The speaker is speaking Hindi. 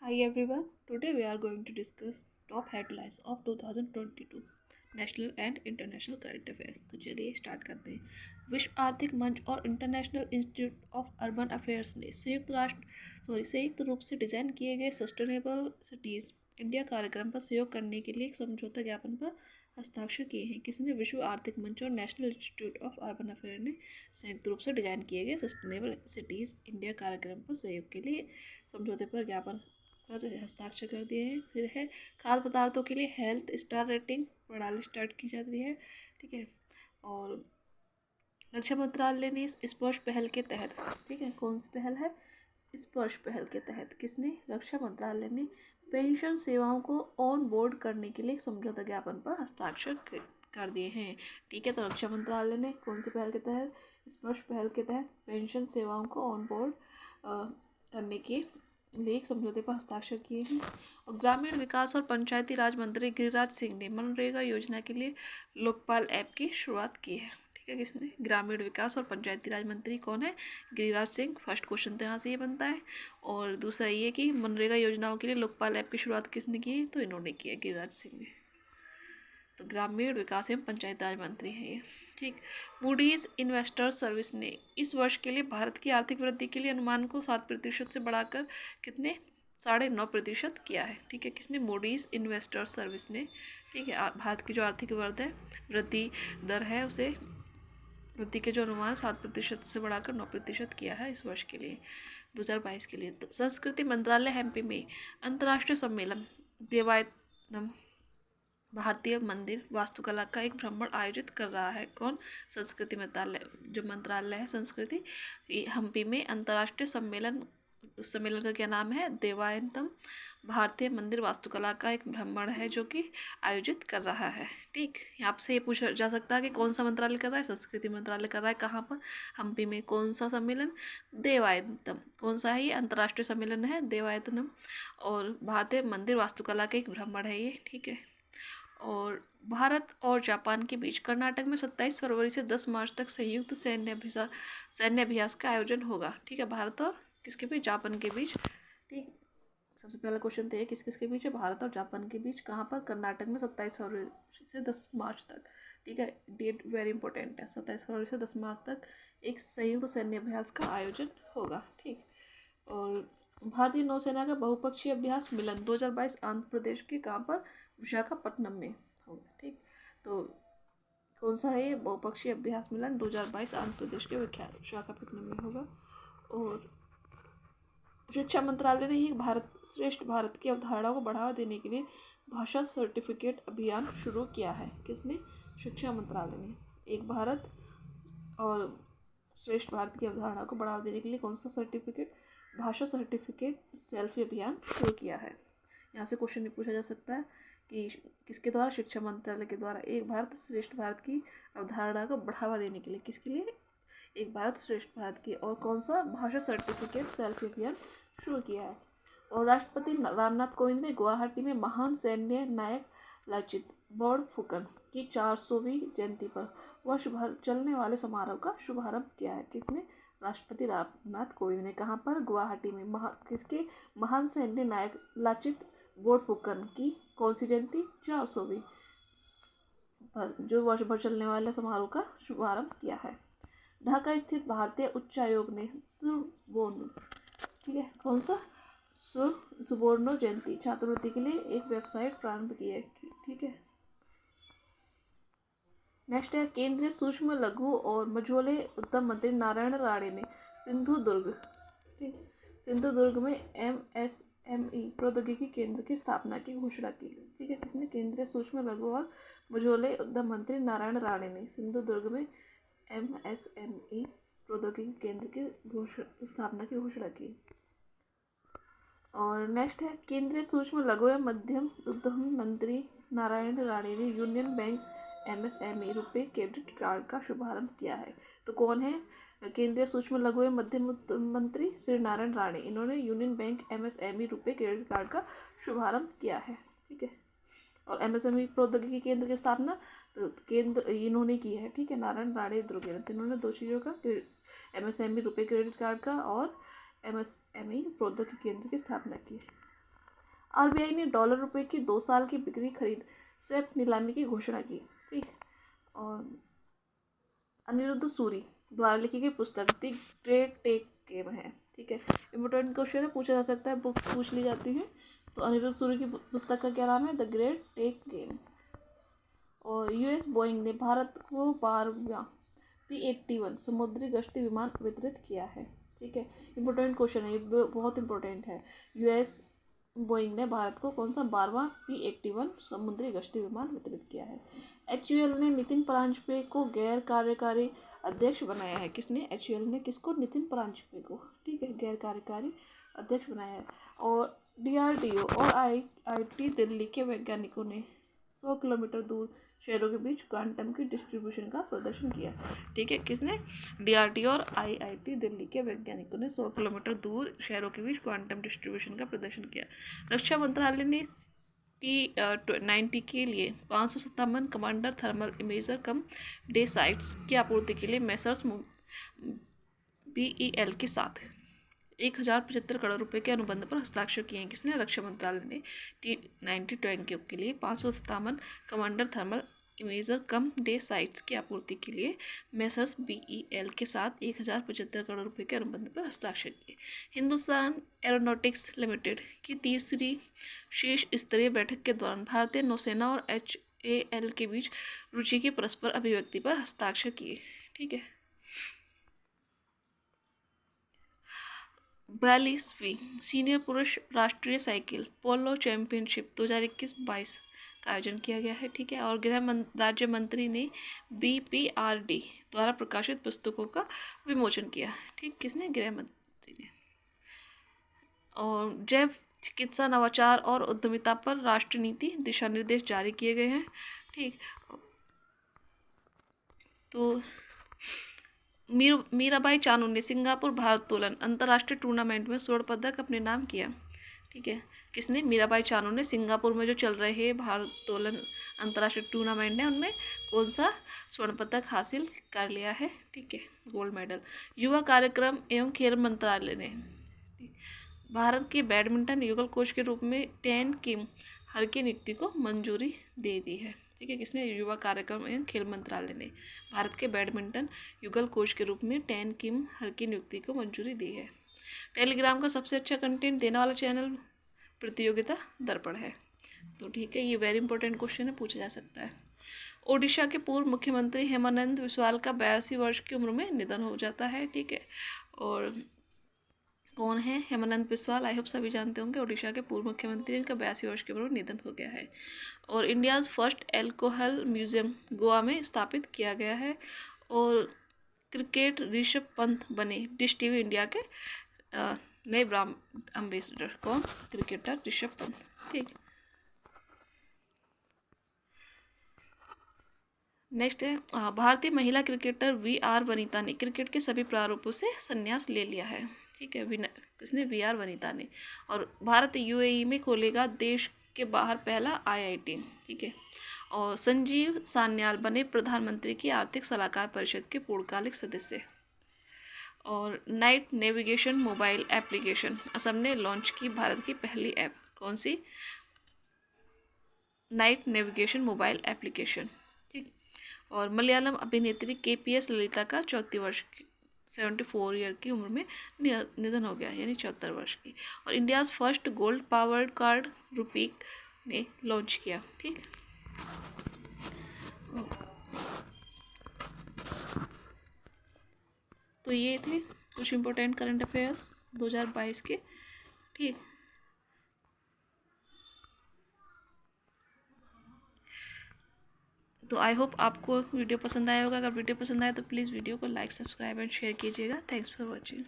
Hi everyone, today we are going to discuss top headlines of 2022 national and international current affairs. तो चलिए स्टार्ट करते हैं। विश्व आर्थिक मंच और international institute of urban affairs ने संयुक्त रूप से डिजाइन किए गए सस्टेनेबल सिटीज इंडिया कार्यक्रम पर सहयोग करने के लिए एक समझौता ज्ञापन पर हस्ताक्षर किए हैं। किसने? विश्व आर्थिक मंच और national institute of urban affair ने संयुक्त रूप से डिजाइन किए गए सस्टेनेबल सिटीज इंडिया कार्यक्रम पर सहयोग के लिए समझौते पर ज्ञापन पर हस्ताक्षर कर दिए हैं। फिर है खाद्य पदार्थों के लिए हेल्थ स्टार रेटिंग प्रणाली स्टार्ट की जाती है। ठीक है। और रक्षा मंत्रालय ने इस स्पर्श पहल के तहत, ठीक है, कौन सी पहल है? स्पर्श पहल के तहत किसने? रक्षा मंत्रालय ने पेंशन सेवाओं को ऑन बोर्ड करने के लिए एक समझौता ज्ञापन पर हस्ताक्षर कर दिए हैं। ठीक है। तो रक्षा मंत्रालय ने कौन सी पहल के तहत? स्पर्श पहल के तहत पेंशन सेवाओं को ऑन बोर्ड करने के लिए एक समझौते पर हस्ताक्षर किए हैं। और ग्रामीण विकास और पंचायती राज मंत्री गिरिराज सिंह ने मनरेगा योजना के लिए लोकपाल ऐप की शुरुआत की है। ठीक है। किसने? ग्रामीण विकास और पंचायती राज मंत्री कौन है? गिरिराज सिंह। फर्स्ट क्वेश्चन तो यहाँ से ये बनता है। और दूसरा ये कि मनरेगा योजनाओं के लिए लोकपाल ऐप की शुरुआत किसने की? तो इन्होंने की है, गिरिराज सिंह ने। तो ग्रामीण विकास एवं पंचायती राज मंत्री हैं ये। ठीक। मूडीज इन्वेस्टर्स सर्विस ने इस वर्ष के लिए भारत की आर्थिक वृद्धि के लिए अनुमान को 7% से बढ़ाकर कितने? 9.5% किया है। ठीक है। किसने? मूडीज इन्वेस्टर्स सर्विस ने। ठीक है। भारत की जो आर्थिक वृद्धि दर है उसे वृद्धि के जो अनुमान 7% से बढ़ाकर 9% किया है इस वर्ष के लिए, 2022 के लिए। तो संस्कृति मंत्रालय एमपी में अंतर्राष्ट्रीय सम्मेलन देवायतम भारतीय मंदिर वास्तुकला का एक भ्रमण आयोजित कर रहा है। कौन? संस्कृति मंत्रालय। जो मंत्रालय है संस्कृति, हम्पी में अंतर्राष्ट्रीय सम्मेलन, उस सम्मेलन का क्या नाम है? देवायतम भारतीय मंदिर वास्तुकला का एक भ्रमण है जो कि आयोजित कर रहा है। ठीक। यहाँ से ये पूछा जा सकता है कि कौन सा मंत्रालय कर रहा है? संस्कृति मंत्रालय कर रहा है। कहाँ पर? हम्पी में। कौन सा सम्मेलन? देवायतम। कौन सा है ये? अंतर्राष्ट्रीय सम्मेलन है देवायतम। और भारतीय मंदिर वास्तुकला का एक भ्रमण है ये। ठीक है। और भारत और जापान के बीच कर्नाटक में 27 फरवरी से 10 मार्च तक संयुक्त सैन्य अभ्यास का आयोजन होगा। ठीक है। भारत और किसके बीच? जापान के बीच। ठीक। सबसे पहला क्वेश्चन तो ये किस किस के बीच है? भारत और जापान के बीच। कहाँ पर? कर्नाटक में 27 फरवरी से 10 मार्च तक। ठीक है। डेट वेरी इंपॉर्टेंट है। 27 फरवरी से 10 मार्च तक एक संयुक्त सैन्य अभ्यास का आयोजन होगा। ठीक। और भारतीय नौसेना का बहुपक्षीय अभ्यास मिलन 2022 आंध्र प्रदेश के कहाँ पर? विशाखापट्टनम में होगा। ठीक। तो कौन सा है ये? बहुपक्षीय अभ्यास मिलन 2022 आंध्र प्रदेश के विशाखापट्टनम में होगा। और शिक्षा मंत्रालय ने ही भारत श्रेष्ठ भारत की अवधारणा को बढ़ावा देने के लिए भाषा सर्टिफिकेट अभियान शुरू किया है। किसने? शिक्षा मंत्रालय ने। एक भारत और श्रेष्ठ भारत की अवधारणा को बढ़ावा देने के लिए कौन सा सर्टिफिकेट? भाषा सर्टिफिकेट सेल्फी अभियान शुरू किया है। यहाँ से क्वेश्चन भी पूछा जा सकता है कि किसके द्वारा? शिक्षा मंत्रालय के द्वारा एक भारत श्रेष्ठ भारत की अवधारणा को बढ़ावा देने के लिए। किसके लिए? एक भारत श्रेष्ठ भारत की। और कौन सा? भाषा सर्टिफिकेट सेल्फी अभियान शुरू किया है। और राष्ट्रपति रामनाथ कोविंद ने गुवाहाटी में महान सैन्य नायक लाचित बोरफुकन की 400वीं जयंती पर वर्ष भर चलने वाले समारोह का शुभारंभ किया है। किसने? राष्ट्रपति रामनाथ कोविंद ने। कहाँ पर? गुवाहाटी में। किसके? महान सैन्य नायक लाचित बोरफुकन की कौन सी जयंती? 400वीं पर जो वर्ष भर चलने वाले समारोह का शुभारंभ किया है। ढाका स्थित भारतीय उच्चायोग ने सुबोर्णो, ठीक है, कौन सा? सुबोर्णो जयंती छात्रवृत्ति के लिए एक वेबसाइट प्रारंभ की है। ठीक है। नेक्स्ट है केंद्रीय सूक्ष्म लघु और मझोले उद्यम मंत्री नारायण राणे ने सिंधुदुर्ग में MSME प्रौद्योगिकी केंद्र की स्थापना की घोषणा की। ठीक है। किसने? केंद्रीय सूक्ष्म लघु और मझोले उद्यम मंत्री नारायण राणे ने सिंधुदुर्ग में MSME प्रौद्योगिकी केंद्र की स्थापना की घोषणा की। और नेक्स्ट है केंद्रीय सूक्ष्म लघु एवं मध्यम उद्यम मंत्री नारायण राणे ने यूनियन बैंक MSME रुपए क्रेडिट कार्ड का शुभारंभ किया है। तो कौन है केंद्रीय सूक्ष्म लघु एवं मध्यम उद्यम मंत्री? श्री नारायण राणे। इन्होंने यूनियन बैंक MSME रुपए क्रेडिट कार्ड का शुभारंभ किया है। ठीक है। और MSME प्रौद्योगिकी केंद्र की स्थापना तो केंद्र इन्होंने की है। ठीक है। नारायण राणे द्रव्य इन्होंने दो चीज़ों का, MSME रुपए क्रेडिट कार्ड का और MSME प्रौद्योगिकी केंद्र की स्थापना की। आरबीआई ने $रुपए की 2 साल की बिक्री खरीद स्वैप नीलामी की घोषणा की। ठीक। और अनिरुद्ध सूरी द्वारा लिखी गई पुस्तक द ग्रेट टेक गेम है। ठीक है, इम्पोर्टेंट क्वेश्चन है, पूछा जा सकता है, बुक्स पूछ ली जाती हैं। तो अनिरुद्ध सूरी की पुस्तक का क्या नाम है? The great tech game. और यूएस बोइंग ने भारत को 12वां P-81 समुद्री गश्ती विमान वितरित किया है। ठीक है, इम्पोर्टेंट क्वेश्चन है, ये बहुत इंपॉर्टेंट है। यूएस बोइंग ने भारत को कौन सा 12वां P-81 समुद्री गश्ती विमान वितरित किया है। एचयूएल ने नितिन परांजपे को गैर कार्यकारी अध्यक्ष बनाया है। किसने? एचयूएल ने किसको? नितिन परांजपे को। ठीक है, गैर कार्यकारी अध्यक्ष बनाया है। और डीआरडीओ और आईआईटी दिल्ली के वैज्ञानिकों ने 100 किलोमीटर दूर शहरों के बीच क्वांटम की डिस्ट्रीब्यूशन का प्रदर्शन किया। ठीक है, किसने? डीआरडीओ और आईआईटी दिल्ली के वैज्ञानिकों ने 100 किलोमीटर दूर शहरों के बीच क्वांटम डिस्ट्रीब्यूशन का प्रदर्शन किया। रक्षा मंत्रालय ने T-90 के लिए 557 कमांडर थर्मल इमेजर कम डे साइट्स की आपूर्ति के लिए मेसर्स BEL के साथ 1075 करोड़ रुपए के अनुबंध पर हस्ताक्षर किए हैं। किसने? रक्षा मंत्रालय ने T-90 टैंक के लिए 557 कमांडर थर्मल इमेजर कम डे साइट्स की आपूर्ति के लिए मेसर्स BEL के साथ 1075 करोड़ रुपए के अनुबंध पर हस्ताक्षर किए। हिंदुस्तान एरोनॉटिक्स लिमिटेड की तीसरी शीर्ष स्तरीय बैठक के दौरान भारतीय नौसेना और HAL के बीच रुचि की परस्पर अभिव्यक्ति पर हस्ताक्षर किए। ठीक है, 42वीं सीनियर पुरुष राष्ट्रीय साइकिल पोलो चैंपियनशिप 2021-22 का आयोजन किया गया है। ठीक है, और राज्य मंत्री ने BPRD द्वारा प्रकाशित पुस्तकों का विमोचन किया। ठीक, किसने? गृह मंत्री ने। और जैव चिकित्सा नवाचार और उद्यमिता पर राष्ट्रीय नीति दिशा निर्देश जारी किए गए हैं। ठीक, तो मीराबाई चानू ने सिंगापुर भारोत्तोलन अंतर्राष्ट्रीय टूर्नामेंट में स्वर्ण पदक अपने नाम किया। ठीक है, किसने? मीराबाई चानू ने सिंगापुर में जो चल रहे भारोत्तोलन अंतर्राष्ट्रीय टूर्नामेंट है उनमें कौन सा स्वर्ण पदक हासिल कर लिया है। ठीक है, गोल्ड मेडल। युवा कार्यक्रम एवं खेल मंत्रालय ने भारत के बैडमिंटन युगल कोच के रूप में टैन किम हर की नियुक्ति को मंजूरी दे दी है। ठीक है, किसने? युवा कार्यक्रम एवं खेल मंत्रालय ने भारत के बैडमिंटन युगल कोच के रूप में टैन किम हर की नियुक्ति को मंजूरी दी है। टेलीग्राम का सबसे अच्छा कंटेंट देने वाला चैनल प्रतियोगिता दर्पण है। तो ठीक है, ये वेरी इंपॉर्टेंट क्वेश्चन है, पूछा जा सकता है। ओडिशा के पूर्व मुख्यमंत्री हेमानंद बिस्वाल का 82 वर्ष की उम्र में निधन हो जाता है। ठीक है, और कौन है हेमानंद बिस्वाल? आई होप सभी जानते होंगे, ओडिशा के पूर्व मुख्यमंत्री, इनका 82 वर्ष की उम्र में निधन हो गया है। और India's first alcohol museum Goa में स्थापित किया गया है। और क्रिकेट ऋषभ पंत बने डिश टीवी इंडिया के नए ब्रांड एम्बेसडर। कौन? क्रिकेटर ऋषभ पंत। ठीक, नेक्स्ट है भारतीय महिला क्रिकेटर VR वनिता ने क्रिकेट के सभी प्रारूपों से संन्यास ले लिया है। ठीक है, किसने? VR वनिता ने। और भारत UAE में खोलेगा देश के बाहर पहला IIT। ठीक है, और संजीव सान्याल बने प्रधानमंत्री की आर्थिक सलाहकार परिषद के पूर्णकालिक सदस्य। और night navigation mobile application Assam ने लॉन्च की भारत की पहली ऐप। कौन सी? Night navigation mobile application. ठीक, और मलयालम अभिनेत्री KPS ललिता का 34 वर्ष की 74 ईयर की उम्र में निधन हो गया, यानी 74 वर्ष की। और India's first gold powered card Rupeek ने लॉन्च किया। ठीक, तो ये थे कुछ इंपॉर्टेंट करंट अफेयर्स 2022 के। ठीक, तो आई होप आपको वीडियो पसंद आया होगा। अगर वीडियो पसंद आए तो प्लीज़ वीडियो को लाइक, सब्सक्राइब एंड शेयर कीजिएगा। Thanks for watching.